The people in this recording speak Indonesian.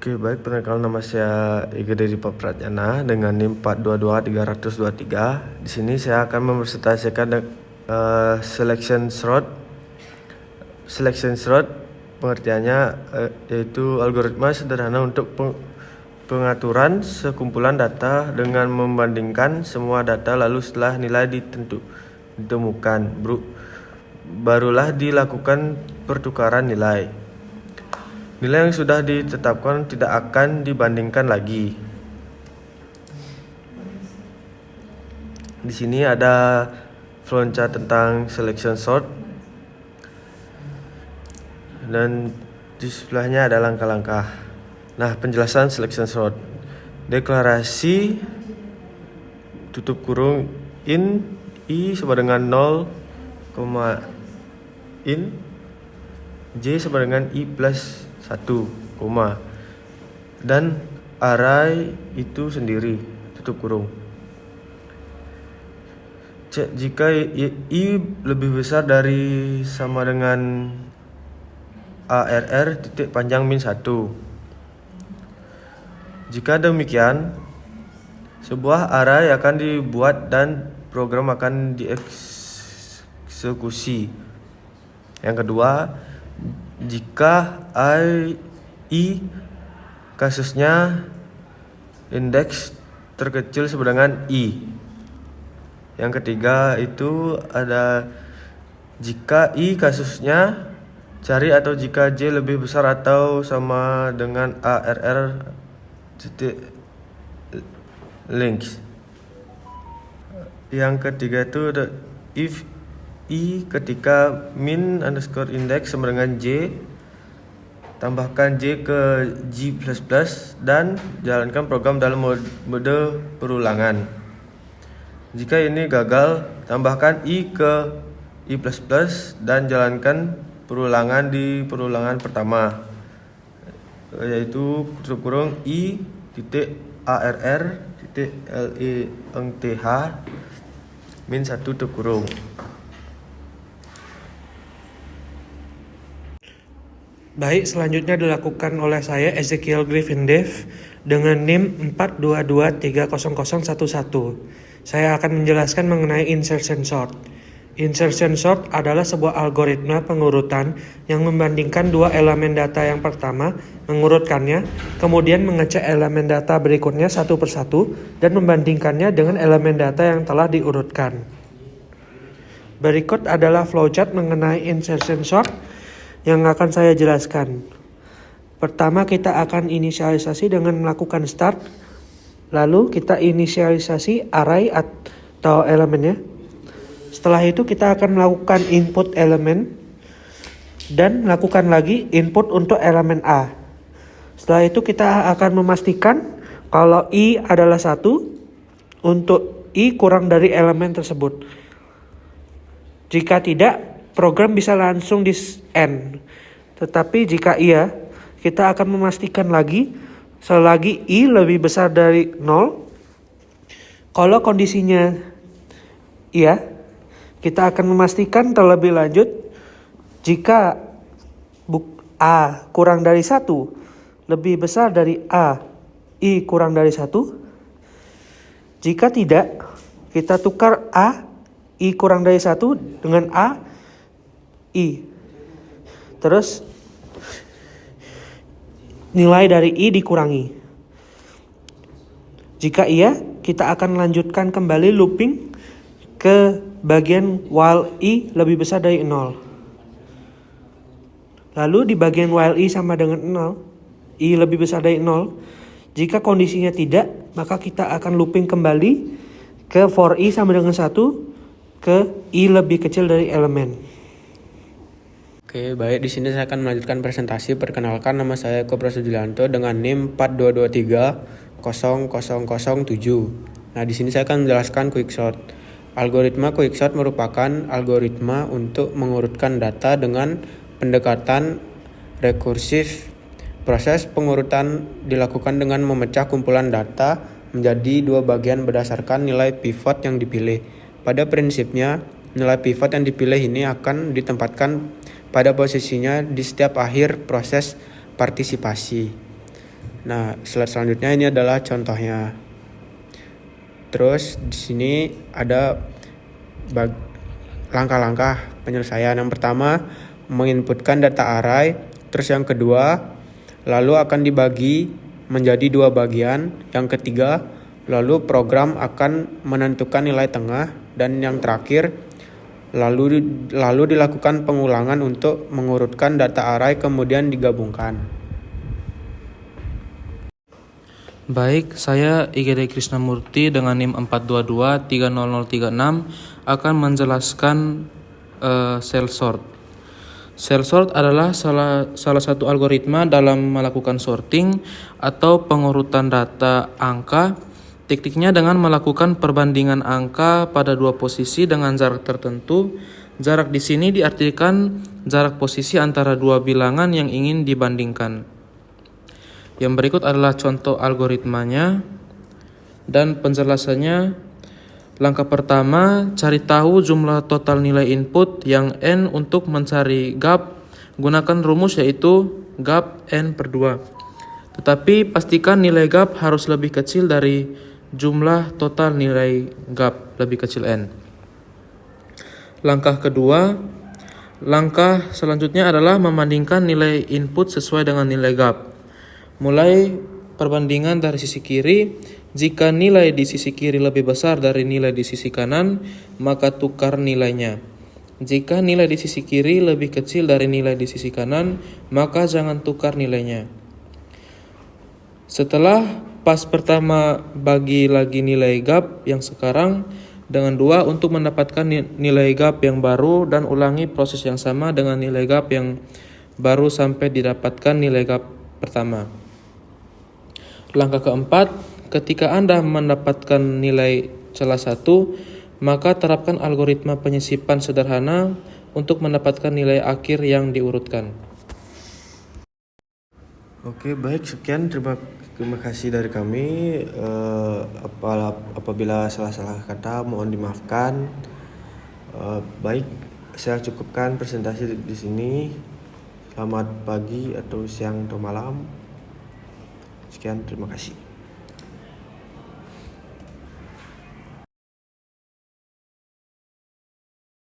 Oke, baik, perkenalkan nama saya Ega Dedi Papratyana dengan NIM 422-323. Di sini saya akan mempresentasikan selection sort. Selection sort pengertiannya yaitu algoritma sederhana untuk pengaturan sekumpulan data dengan membandingkan semua data, lalu setelah nilai ditemukan barulah dilakukan pertukaran nilai. Nilai yang sudah ditetapkan tidak akan dibandingkan lagi. Di sini ada flowchart tentang selection sort dan di sebelahnya ada langkah-langkah. Nah, penjelasan selection sort. Deklarasi tutup kurung in i sama dengan 0, in j sama dengan i plus 1, dan array itu sendiri tutup kurung. Cek jika i lebih besar dari sama dengan arr titik panjang min 1. Jika demikian, sebuah array akan dibuat dan program akan dieksekusi. Yang kedua, jika i kasusnya indeks terkecil sama dengan i. Yang ketiga itu ada jika i kasusnya cari atau jika j lebih besar atau sama dengan arr titik links. Yang ketiga itu ada if i ketika min underscore index sama dengan j, tambahkan j ke g++ dan jalankan program dalam mode perulangan. Jika ini gagal, tambahkan i ke i++ dan jalankan perulangan di perulangan pertama, yaitu tutup kurung i titik arr titik length min 1 tutup kurung. Baik, selanjutnya dilakukan oleh saya Ezekiel Griffin Dev dengan NIM 422-30011. Saya akan menjelaskan mengenai insertion sort. Insertion sort adalah sebuah algoritma pengurutan yang membandingkan dua elemen data. Yang pertama, mengurutkannya, kemudian mengecek elemen data berikutnya satu persatu dan membandingkannya dengan elemen data yang telah diurutkan. Berikut adalah flowchart mengenai insertion sort yang akan saya jelaskan. Pertama, kita akan inisialisasi dengan melakukan start. Lalu kita inisialisasi array atau elemennya. Setelah itu kita akan melakukan input elemen dan melakukan lagi input untuk elemen A. Setelah itu kita akan memastikan kalau i adalah 1 untuk i kurang dari elemen tersebut. Jika tidak, program bisa langsung di end. Tetapi jika iya, kita akan memastikan lagi selagi i lebih besar dari 0. Kalau kondisinya iya, kita akan memastikan terlebih lanjut jika a kurang dari 1 lebih besar dari a, i kurang dari 1. Jika tidak, kita tukar a, i kurang dari 1 dengan a, i. Terus nilai dari i dikurangi. Jika iya, kita akan lanjutkan kembali looping ke bagian while i lebih besar dari 0. Lalu di bagian while i sama dengan 0, i lebih besar dari 0. Jika kondisinya tidak, maka kita akan looping kembali ke for i sama dengan 1 ke i lebih kecil dari elemen. Oke, baik, di sini saya akan melanjutkan presentasi. Perkenalkan, nama saya Eko Prasetyo dengan NIM 422300007. Nah, di sini saya akan menjelaskan quicksort. Algoritma quicksort merupakan algoritma untuk mengurutkan data dengan pendekatan rekursif. Proses pengurutan dilakukan dengan memecah kumpulan data menjadi dua bagian berdasarkan nilai pivot yang dipilih. Pada prinsipnya, nilai pivot yang dipilih ini akan ditempatkan pada posisinya di setiap akhir proses partisipasi. Nah, slide selanjutnya ini adalah contohnya. Terus di sini ada langkah-langkah penyelesaian. Yang pertama, menginputkan data array. Terus yang kedua, lalu akan dibagi menjadi 2 bagian. Yang ketiga, lalu program akan menentukan nilai tengah. Dan yang terakhir, lalu dilakukan pengulangan untuk mengurutkan data array kemudian digabungkan. Baik, saya IGD Krisnamurti dengan NIM 422-30036 akan menjelaskan cell sort. Cell sort adalah salah satu algoritma dalam melakukan sorting atau pengurutan data angka. Tekniknya dengan melakukan perbandingan angka pada 2 posisi dengan jarak tertentu. Jarak di sini diartikan jarak posisi antara 2 bilangan yang ingin dibandingkan. Yang berikut adalah contoh algoritmanya dan penjelasannya. Langkah pertama, cari tahu jumlah total nilai input yang N. Untuk mencari gap, gunakan rumus yaitu gap N/2. Tetapi pastikan nilai gap harus lebih kecil dari jumlah total nilai gap lebih kecil N. Langkah kedua, langkah selanjutnya adalah membandingkan nilai input sesuai dengan nilai gap. Mulai perbandingan dari sisi kiri. Jika nilai di sisi kiri lebih besar dari nilai di sisi kanan, maka tukar nilainya. Jika nilai di sisi kiri lebih kecil dari nilai di sisi kanan, maka jangan tukar nilainya. Setelah pas pertama, bagi lagi nilai gap yang sekarang dengan 2 untuk mendapatkan nilai gap yang baru dan ulangi proses yang sama dengan nilai gap yang baru sampai didapatkan nilai gap pertama. Langkah keempat, ketika Anda mendapatkan nilai celah 1, maka terapkan algoritma penyisipan sederhana untuk mendapatkan nilai akhir yang diurutkan. Oke, baik, sekian terima kasih dari kami. Apabila salah-salah kata mohon dimaafkan. Baik, saya cukupkan presentasi di sini. Selamat pagi atau siang atau malam. Sekian, terima kasih.